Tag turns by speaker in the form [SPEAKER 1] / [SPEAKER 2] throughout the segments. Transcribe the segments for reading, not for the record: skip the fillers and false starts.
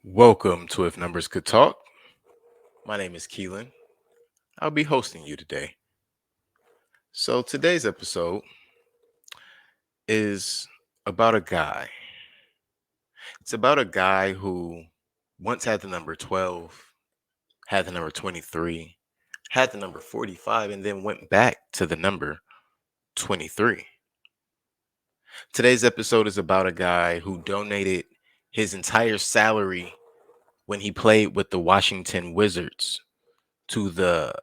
[SPEAKER 1] Welcome to If Numbers Could Talk. My name is Keelan. I'll be hosting you today. So, today's episode is about a guy. It's about a guy who once had the number 12, had the number 23, had the number 45, and then went back to the number 23. Today's episode is about a guy who donated his entire salary when he played with the Washington Wizards to the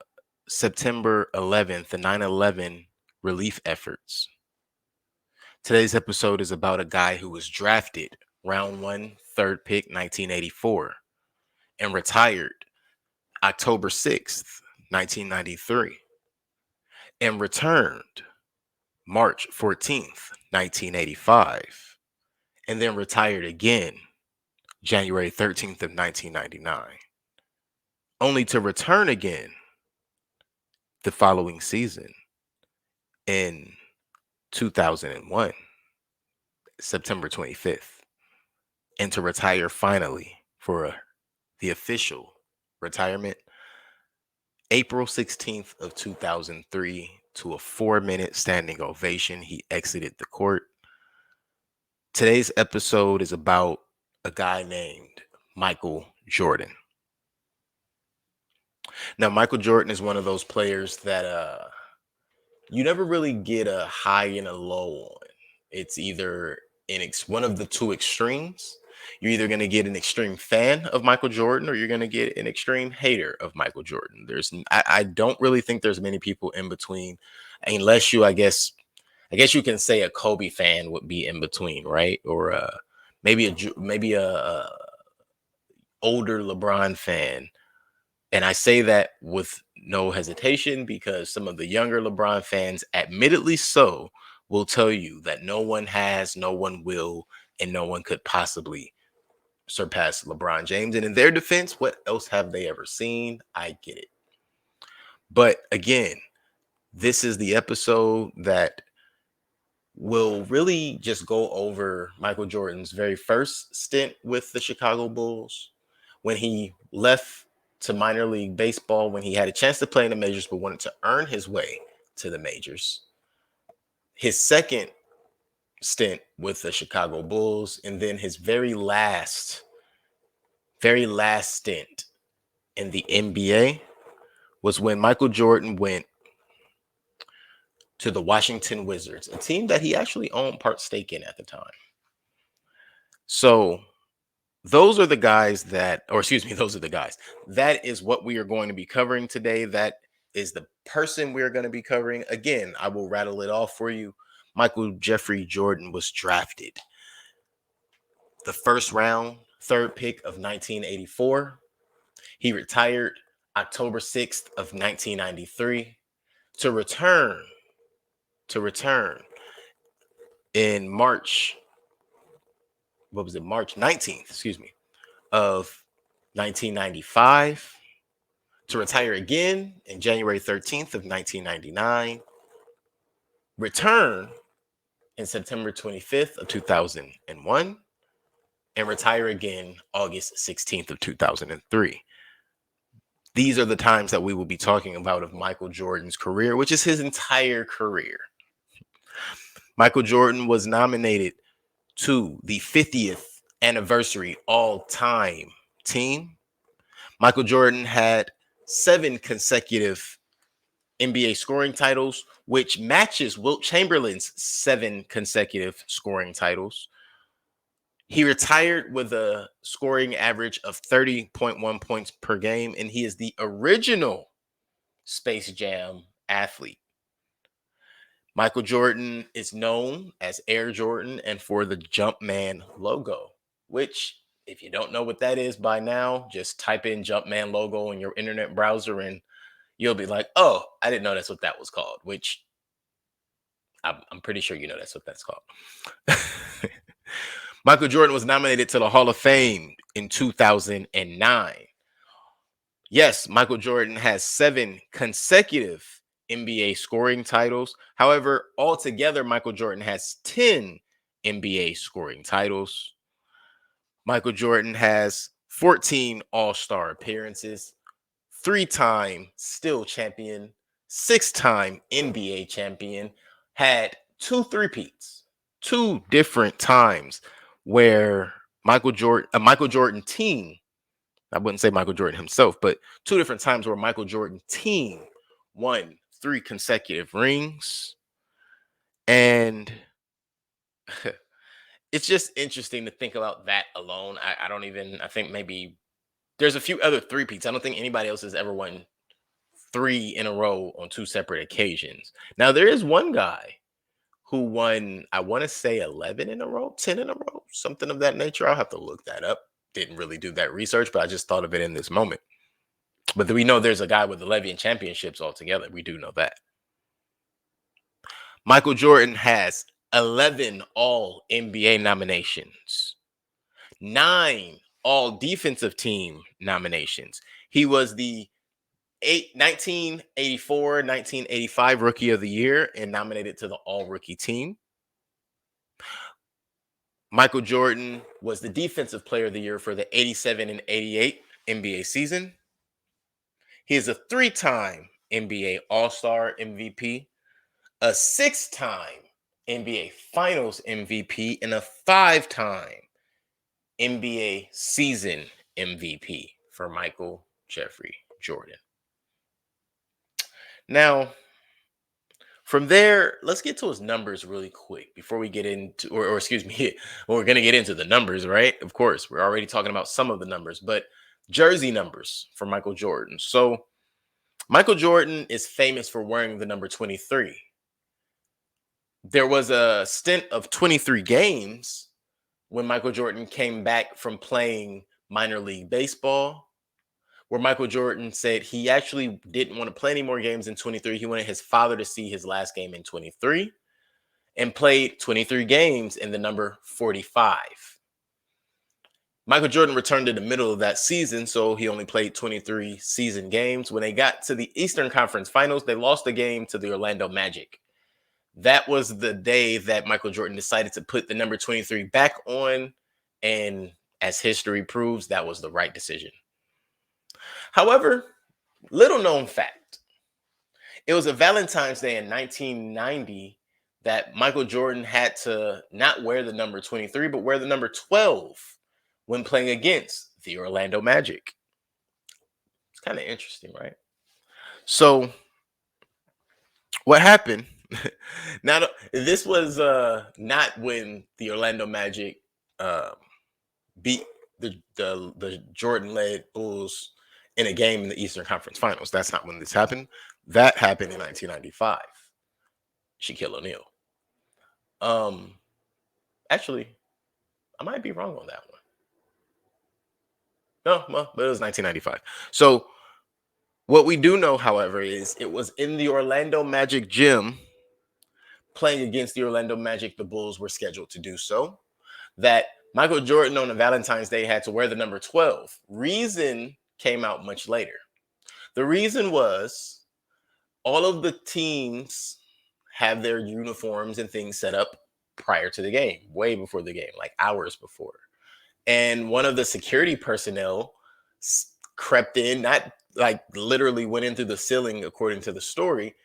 [SPEAKER 1] September 11th, the 9/11 relief efforts. Today's episode is about a guy who was drafted round one, third pick, 1984, and retired October 6th, 1993, and returned March 14th, 1985, and then retired again January 13th of 1999, only to return again the following season in 2001, September 25th, and to retire finally for the official retirement April 16th of 2003 to a 4-minute standing ovation. He exited the court. Today's episode is about a guy named Michael Jordan. Now, Michael Jordan is one of those players that you never really get a high and a low on. It's either one of the two extremes. You're either going to get an extreme fan of Michael Jordan or you're going to get an extreme hater of Michael Jordan. I don't really think there's many people in between, unless I guess you can say a Kobe fan would be in between, right? Or maybe a older LeBron fan. And I say that with no hesitation because some of the younger LeBron fans, admittedly so, will tell you that no one has, no one will, and no one could possibly surpass LeBron James. And in their defense, what else have they ever seen? I get it. But again, this is the episode that will really just go over Michael Jordan's very first stint with the Chicago Bulls, when he left to minor league baseball, when he had a chance to play in the majors but wanted to earn his way to the majors, his second stint with the Chicago Bulls, and then his very last stint in the NBA was when Michael Jordan went to the Washington Wizards, a team that he actually owned part stake in at the time. So those are the guys those are the guys. That is what we are going to be covering today. That is the person we're going to be covering. Again, I will rattle it off for you. Michael Jeffrey Jordan was drafted the first round, third pick of 1984. He retired October 6th of 1993 to return in March 19th, of 1995, to retire again in January 13th of 1999, return in September 25th of 2001, and retire again August 16th of 2003. These are the times that we will be talking about of Michael Jordan's career, which is his entire career. Michael Jordan was nominated to the 50th anniversary all-time team. Michael Jordan had 7 consecutive NBA scoring titles, which matches Wilt Chamberlain's 7 consecutive scoring titles. He retired with a scoring average of 30.1 points per game, and he is the original Space Jam athlete. Michael Jordan is known as Air Jordan and for the Jumpman logo, which, if you don't know what that is by now, just type in Jumpman logo in your internet browser and you'll be like, oh, I didn't know that's what that was called, which I'm pretty sure you know that's what that's called. Michael Jordan was nominated to the Hall of Fame in 2009. Yes, Michael Jordan has 7 consecutive NBA scoring titles. However, altogether, Michael Jordan has 10 NBA scoring titles. Michael Jordan has 14 All-Star appearances, 3-time still champion, 6-time NBA champion, had 2 3-peats, 2 different times where Michael Jordan team, I wouldn't say Michael Jordan himself, but 2 different times where Michael Jordan team won 3 consecutive rings. And it's just interesting to think about that alone. I think maybe there's a few other 3-peats. I don't think anybody else has ever won 3 in a row on 2 separate occasions. Now, there is one guy who won, I want to say 11 in a row, 10 in a row, something of that nature. I'll have to look that up. Didn't really do that research, but I just thought of it in this moment. But we know there's a guy with 11 championships altogether. We do know that. Michael Jordan has 11 All NBA nominations, 9 All Defensive Team nominations. He was the 1984-1985 Rookie of the Year and nominated to the All Rookie Team. Michael Jordan was the Defensive Player of the Year for the 87 and 88 NBA season. He is a 3-time NBA All-Star MVP, a 6-time NBA Finals MVP, and a 5-time NBA season MVP for Michael Jeffrey Jordan. Now, from there, let's get to his numbers really quick before we get into, or excuse me, we're going to get into the numbers, right? Of course, we're already talking about some of the numbers, but jersey numbers for Michael Jordan. So, Michael Jordan is famous for wearing the number 23. There was a stint of 23 games when Michael Jordan came back from playing minor league baseball, where Michael Jordan said he actually didn't want to play any more games in 23. He wanted his father to see his last game in 23 and played 23 games in the number 45. Michael Jordan returned in the middle of that season, so he only played 23 season games. When they got to the Eastern Conference Finals, they lost the game to the Orlando Magic. That was the day that Michael Jordan decided to put the number 23 back on, and as history proves, that was the right decision. However, little known fact, it was a Valentine's Day in 1990 that Michael Jordan had to not wear the number 23, but wear the number 12 when playing against the Orlando Magic. It's kind of interesting, right? So what happened? Now, this was not when the Orlando Magic beat the Jordan-led Bulls in a game in the Eastern Conference Finals. That's not when this happened. That happened in 1995. Shaquille O'Neal. Actually, I might be wrong on that one. No, well, but it was 1995. So what we do know, however, is it was in the Orlando Magic gym playing against the Orlando Magic. The Bulls were scheduled to do so. That Michael Jordan on a Valentine's Day had to wear the number 12. Reason came out much later. The reason was all of the teams have their uniforms and things set up prior to the game, way before the game, like hours before. And one of the security personnel crept in, not like literally went in through the ceiling, according to the story,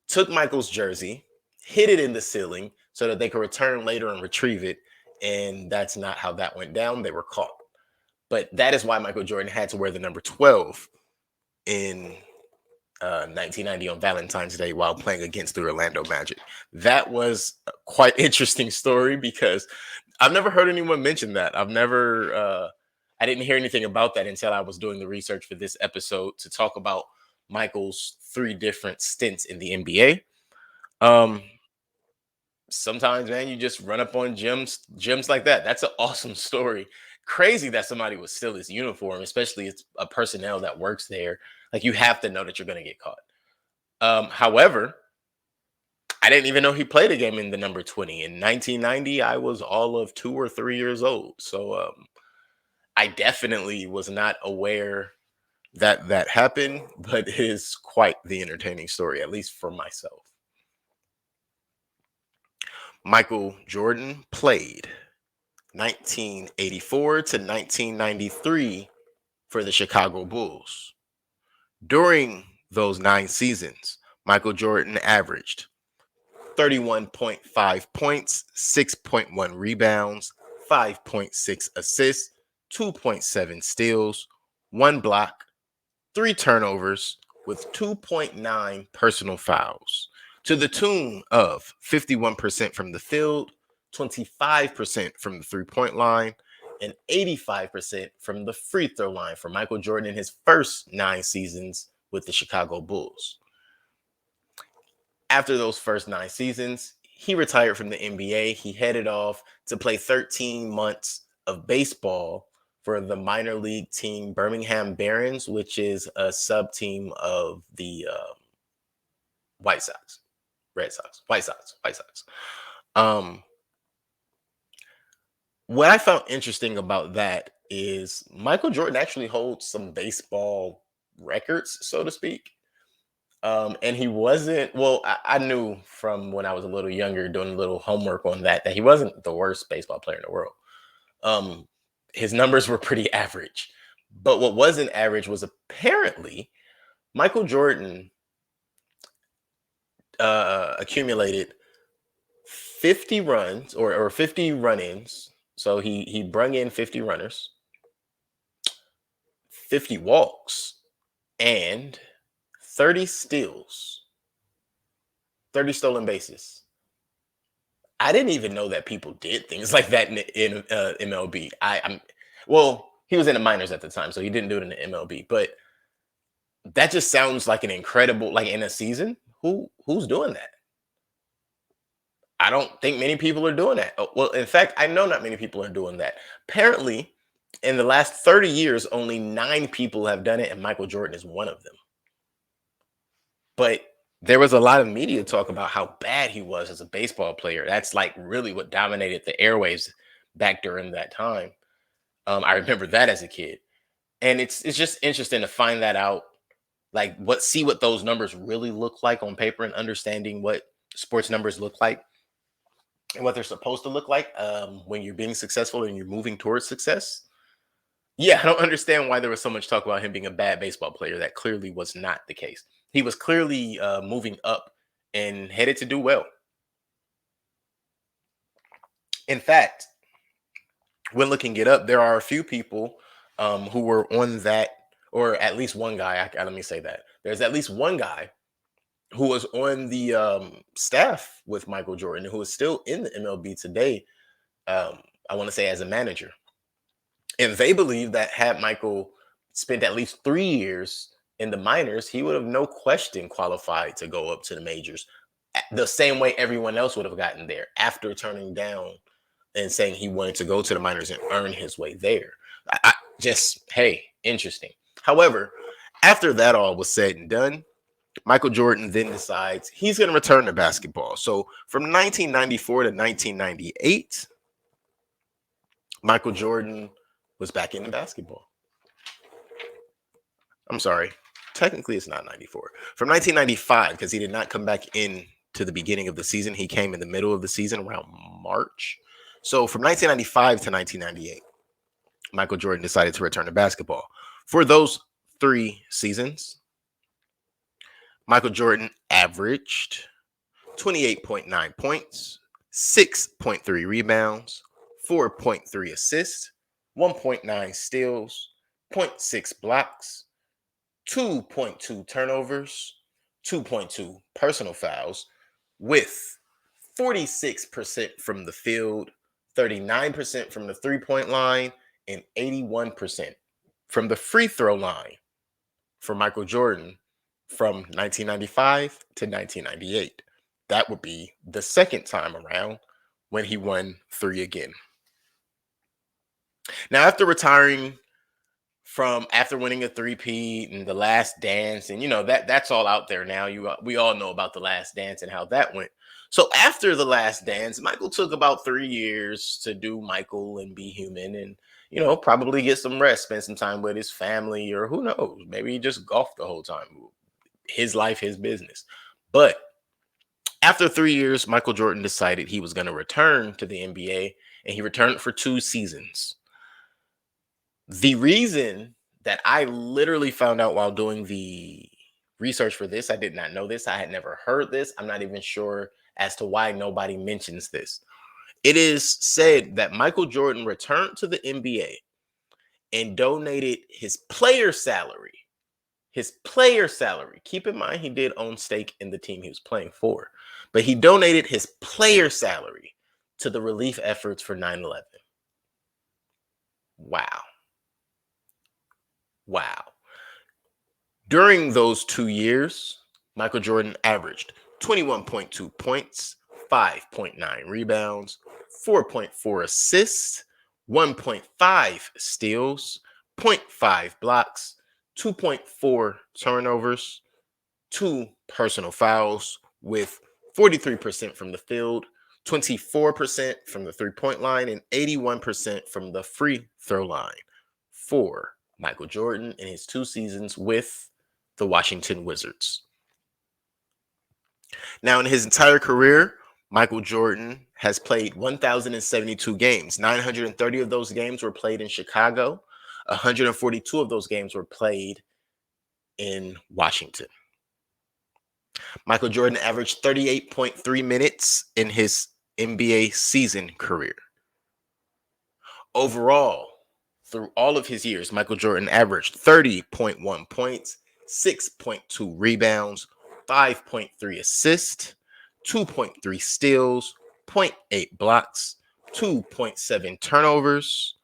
[SPEAKER 1] took Michael's jersey, hid it in the ceiling so that they could return later and retrieve it. And that's not how that went down. They were caught. But that is why Michael Jordan had to wear the number 12 in 1990 on Valentine's Day while playing against the Orlando Magic. That was a quite interesting story because I've never heard anyone mention that. I didn't hear anything about that until I was doing the research for this episode to talk about Michael's 3 different stints in the NBA. Sometimes, man, you just run up on gyms like that. That's an awesome story. Crazy that somebody would steal his uniform, especially it's a personnel that works there. Like, you have to know that you're going to get caught. However, I didn't even know he played a game in the number 20. In 1990, I was all of 2 or 3 years old. So I definitely was not aware that that happened, but it is quite the entertaining story, at least for myself. Michael Jordan played 1984 to 1993 for the Chicago Bulls. During those 9 seasons, Michael Jordan averaged 31.5 points, 6.1 rebounds, 5.6 assists, 2.7 steals, 1 block, 3 turnovers, with 2.9 personal fouls, to the tune of 51% from the field, 25% from the 3-point line, and 85% from the free throw line for Michael Jordan in his first 9 seasons with the Chicago Bulls. After those first 9 seasons, he retired from the NBA. He headed off to play 13 months of baseball for the minor league team Birmingham Barons, which is a sub team of the White Sox, Red Sox, White Sox, White Sox. What I found interesting about that is Michael Jordan actually holds some baseball records, so to speak. And he wasn't, well, I knew from when I was a little younger, doing a little homework on that he wasn't the worst baseball player in the world. His numbers were pretty average. But what wasn't average was apparently Michael Jordan accumulated 50 runs or 50 run-ins. So he brung in 50 runners, 50 walks, and 30 steals, 30 stolen bases. I didn't even know that people did things like that in MLB. Well, he was in the minors at the time, so he didn't do it in the MLB. But that just sounds like an incredible, like in a season. Who's doing that? I don't think many people are doing that. Well, in fact, I know not many people are doing that. Apparently, in the last 30 years, only 9 people have done it, and Michael Jordan is one of them. But there was a lot of media talk about how bad he was as a baseball player. That's like really what dominated the airwaves back during that time. I remember that as a kid, and it's just interesting to find that out, like see what those numbers really look like on paper, and understanding what sports numbers look like and what they're supposed to look like when you're being successful and you're moving towards success. Yeah, I don't understand why there was so much talk about him being a bad baseball player. That clearly was not the case. He was clearly moving up and headed to do well. In fact, when looking it up, there are a few people who were on that, or at least one guy. Let me say that. There's at least one guy who was on the staff with Michael Jordan, who is still in the MLB today. I want to say as a manager. And they believe that had Michael spent at least 3 years in the minors, he would have no question qualified to go up to the majors the same way everyone else would have gotten there after turning down and saying he wanted to go to the minors and earn his way there. Hey, interesting. However, after that all was said and done, Michael Jordan then decides he's going to return to basketball. So from 1994 to 1998, Michael Jordan was back into basketball. I'm sorry. Technically, it's not 94. From 1995, because he did not come back in to the beginning of the season. He came in the middle of the season around March. So from 1995 to 1998, Michael Jordan decided to return to basketball. For those 3 seasons, Michael Jordan averaged 28.9 points, 6.3 rebounds, 4.3 assists, 1.9 steals, 0.6 blocks, 2.2 turnovers, 2.2 personal fouls, with 46% from the field, 39% from the 3-point line, and 81% from the free throw line for Michael Jordan from 1995 to 1998. That would be the second time around when he won 3 again. Now, after retiring after winning a 3-peat and The Last Dance, and that's all out there now. We all know about The Last Dance and how that went. So after The Last Dance, Michael took about 3 years to do Michael and be human, and probably get some rest, spend some time with his family, or who knows, maybe he just golfed the whole time. His life, his business. But after 3 years, Michael Jordan decided he was going to return to the NBA, and he returned for 2 seasons. The reason that I literally found out while doing the research for this, I did not know this. I had never heard this. I'm not even sure as to why nobody mentions this. It is said that Michael Jordan returned to the NBA and donated his player salary. His player salary. Keep in mind, he did own stake in the team he was playing for, but he donated his player salary to the relief efforts for 9/11. Wow. Wow. During those 2 years, Michael Jordan averaged 21.2 points, 5.9 rebounds, 4.4 assists, 1.5 steals, 0.5 blocks, 2.4 turnovers, 2 personal fouls, with 43% from the field, 24% from the three-point line, and 81% from the free throw line for Michael Jordan in his 2 seasons with the Washington Wizards. Now, in his entire career, Michael Jordan has played 1,072 games. 930 of those games were played in Chicago. 142 of those games were played in Washington. Michael Jordan averaged 38.3 minutes in his NBA season career. Overall, through all of his years, Michael Jordan averaged 30.1 points, 6.2 rebounds, 5.3 assists, 2.3 steals, 0.8 blocks, 2.7 turnovers,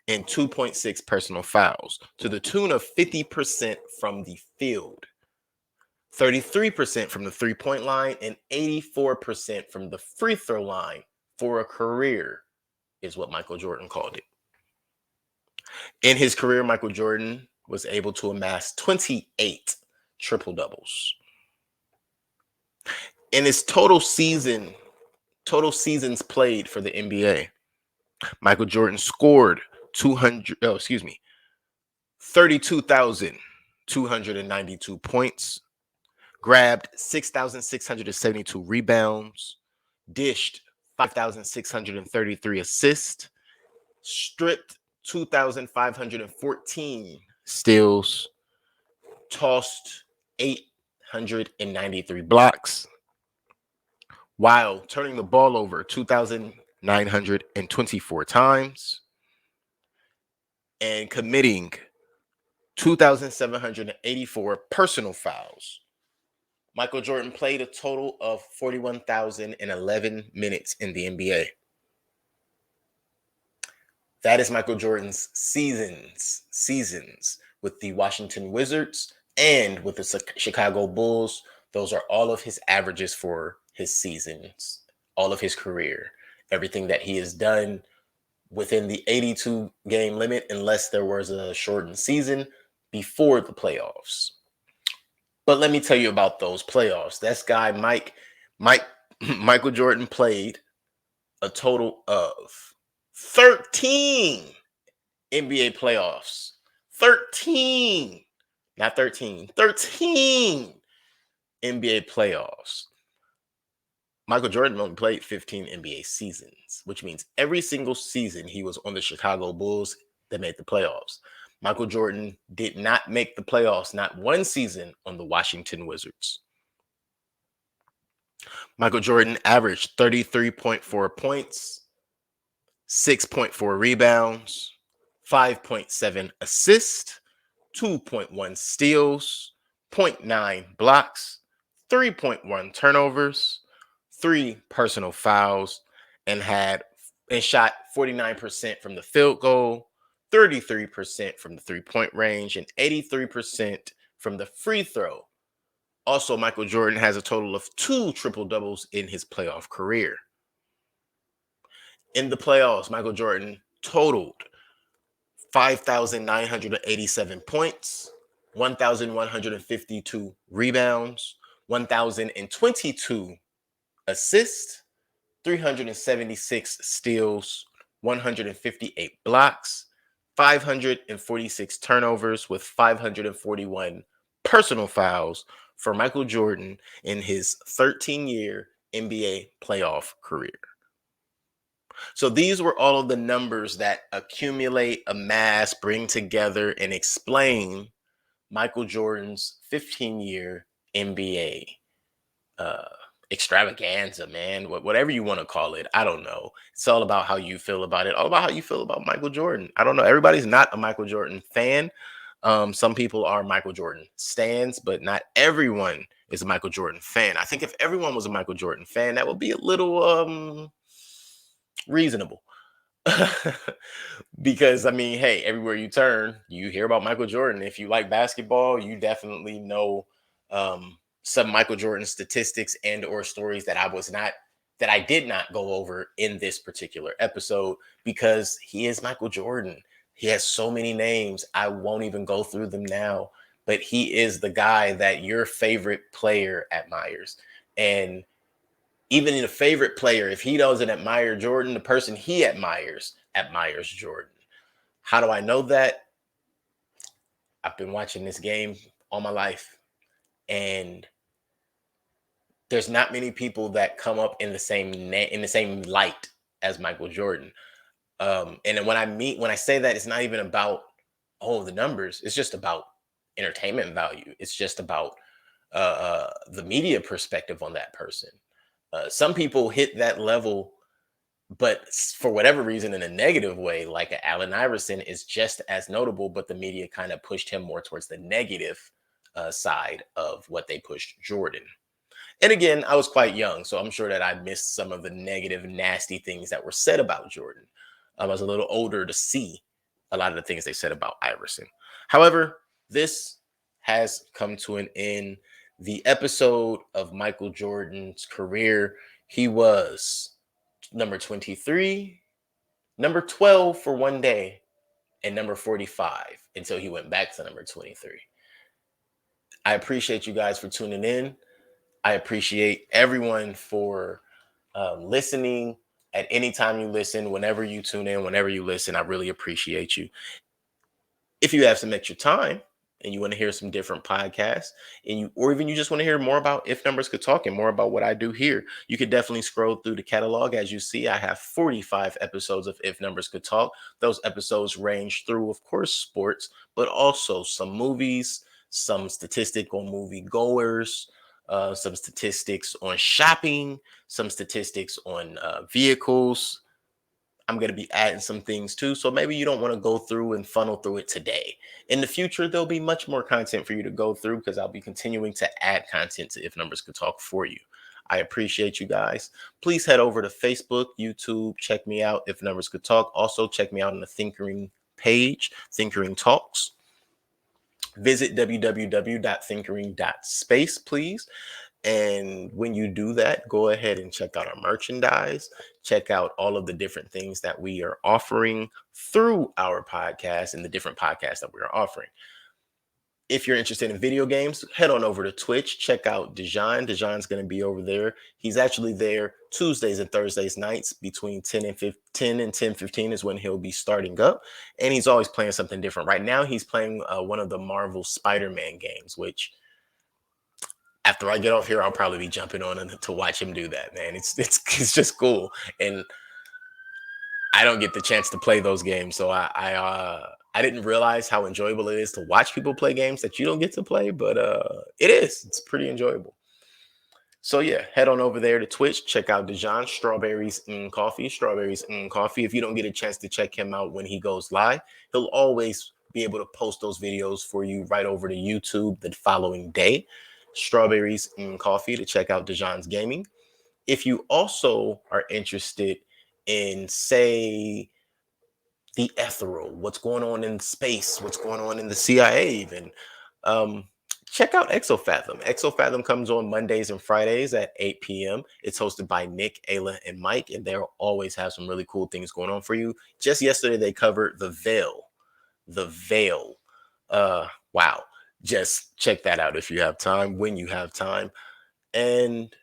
[SPEAKER 1] and 2.6 personal fouls, to the tune of 50% from the field, 33% from the three-point line, and 84% from the free throw line for a career, is what Michael Jordan called it. In his career, Michael Jordan was able to amass 28 triple doubles. In his total seasons played for the NBA, Michael Jordan scored 32,292 points, grabbed 6,672 rebounds, dished 5,633 assists, stripped 2,514 steals, tossed 893 blocks, while turning the ball over 2,924 times and committing 2,784 personal fouls. Michael Jordan played a total of 41,011 minutes in the NBA. That is Michael Jordan's seasons with the Washington Wizards and with the Chicago Bulls. Those are all of his averages for his seasons, all of his career, everything that he has done within the 82 game limit, unless there was a shortened season before the playoffs. But let me tell you about those playoffs. This guy, Michael Jordan played a total of 13 NBA playoffs. 13, not 13, 13 NBA playoffs. Michael Jordan only played 15 NBA seasons, which means every single season he was on the Chicago Bulls that made the playoffs. Michael Jordan did not make the playoffs, not one season, on the Washington Wizards. Michael Jordan averaged 33.4 points, 6.4 rebounds, 5.7 assists, 2.1 steals, 0.9 blocks, 3.1 turnovers, 3 personal fouls, and shot 49% from the field goal, 33% from the three-point range, and 83% from the free throw. Also, Michael Jordan has a total of 2 triple-doubles in his playoff career. In the playoffs, Michael Jordan totaled 5,987 points, 1,152 rebounds, 1,022 assists, 376 steals, 158 blocks, 546 turnovers, with 541 personal fouls for Michael Jordan in his 13-year NBA playoff career. So these were all of the numbers that accumulate, amass, bring together, and explain Michael Jordan's 15-year NBA uh, extravaganza, man. Whatever you want to call it, I don't know. It's all about how you feel about it. All about how you feel about Michael Jordan. I don't know. Everybody's not a Michael Jordan fan. Some people are Michael Jordan stans, but not everyone is a Michael Jordan fan. I think if everyone was a Michael Jordan fan, that would be a little reasonable. Because I mean, hey, everywhere you turn, you hear about Michael Jordan. If you like basketball, you definitely know some Michael Jordan statistics and or stories that I did not go over in this particular episode because he is Michael Jordan. He has so many names. I won't even go through them now, but he is the guy that your favorite player admires. And even in a favorite player, if he doesn't admire Jordan, the person he admires Jordan. How do I know that? I've been watching this game all my life, and there's not many people that come up in the same light as Michael Jordan. And then when I say that, it's not even about the numbers. It's just about entertainment value. It's just about the media perspective on that person. Some people hit that level, but for whatever reason, in a negative way, like Allen Iverson is just as notable, but the media kind of pushed him more towards the negative side of what they pushed Jordan. And again, I was quite young, so I'm sure that I missed some of the negative, nasty things that were said about Jordan. I was a little older to see a lot of the things they said about Iverson. However, this has come to an end. The episode of Michael Jordan's career, he was number 23, number 12 for one day, and number 45 until he went back to number 23. I appreciate you guys for tuning in. I appreciate everyone for listening at any time you listen, whenever you tune in, whenever you listen. I really appreciate you. If you have some extra time and you want to hear some different podcasts, or even you just want to hear more about If Numbers Could Talk and more about what I do here, you could definitely scroll through the catalog. As you see, I have 45 episodes of If Numbers Could Talk. Those episodes range through, of course, sports, but also some movies, some statistic on movie goers, some statistics on shopping, some statistics on vehicles. I'm going to be adding some things too. So maybe you don't want to go through and funnel through it today. In the future, there'll be much more content for you to go through because I'll be continuing to add content to If Numbers Could Talk for you. I appreciate you guys. Please head over to Facebook, YouTube, check me out If Numbers Could Talk. Also, check me out on the Thinkering page, Thinkering Talks. Visit www.thinkering.space, please. And when you do that, go ahead and check out our merchandise, check out all of the different things that we are offering through our podcast and the different podcasts that we are offering. If you're interested in video games, head on over to Twitch, check out Dejan. Dejan's going to be over there. He's actually there Tuesdays and Thursdays nights between 10 and 10:15 is when he'll be starting up. And he's always playing something different. Right now, he's playing one of the Marvel Spider-Man games, which after I get off here, I'll probably be jumping on to watch him do that, man. It's just cool. And I don't get the chance to play those games. So I didn't realize how enjoyable it is to watch people play games that you don't get to play, but it is. It's pretty enjoyable. So yeah, head on over there to Twitch. Check out Dejan, Strawberries and Coffee. Strawberries and Coffee. If you don't get a chance to check him out when he goes live, he'll always be able to post those videos for you right over to YouTube the following day. Strawberries and Coffee to check out Dejan's gaming. If you also are interested in, say, the ethereal, what's going on in space, what's going on in the CIA, even, check out Exofathom. Exofathom comes on Mondays and Fridays at 8 p.m. It's hosted by Nick, Ayla, and Mike, and they'll always have some really cool things going on for you. Just yesterday, they covered The Veil. The Veil. Wow. Just check that out if you have time, when you have time. And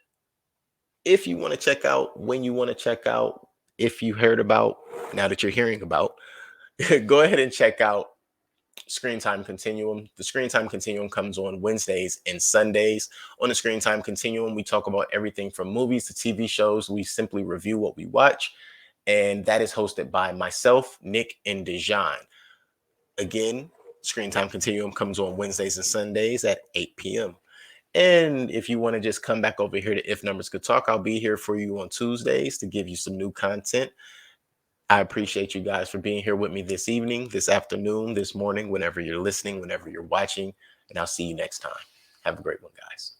[SPEAKER 1] if you want to check out, when you want to check out, if you heard about, now that you're hearing about, go ahead and check out Screen Time Continuum. The Screen Time Continuum comes on Wednesdays and Sundays. On the Screen Time Continuum, we talk about everything from movies to TV shows. We simply review what we watch. And that is hosted by myself, Nick, and Dejan. Again, Screen Time Continuum comes on Wednesdays and Sundays at 8 p.m. And if you want to just come back over here to If Numbers Could Talk, I'll be here for you on Tuesdays to give you some new content. I appreciate you guys for being here with me this evening, this afternoon, this morning, whenever you're listening, whenever you're watching, and I'll see you next time. Have a great one, guys.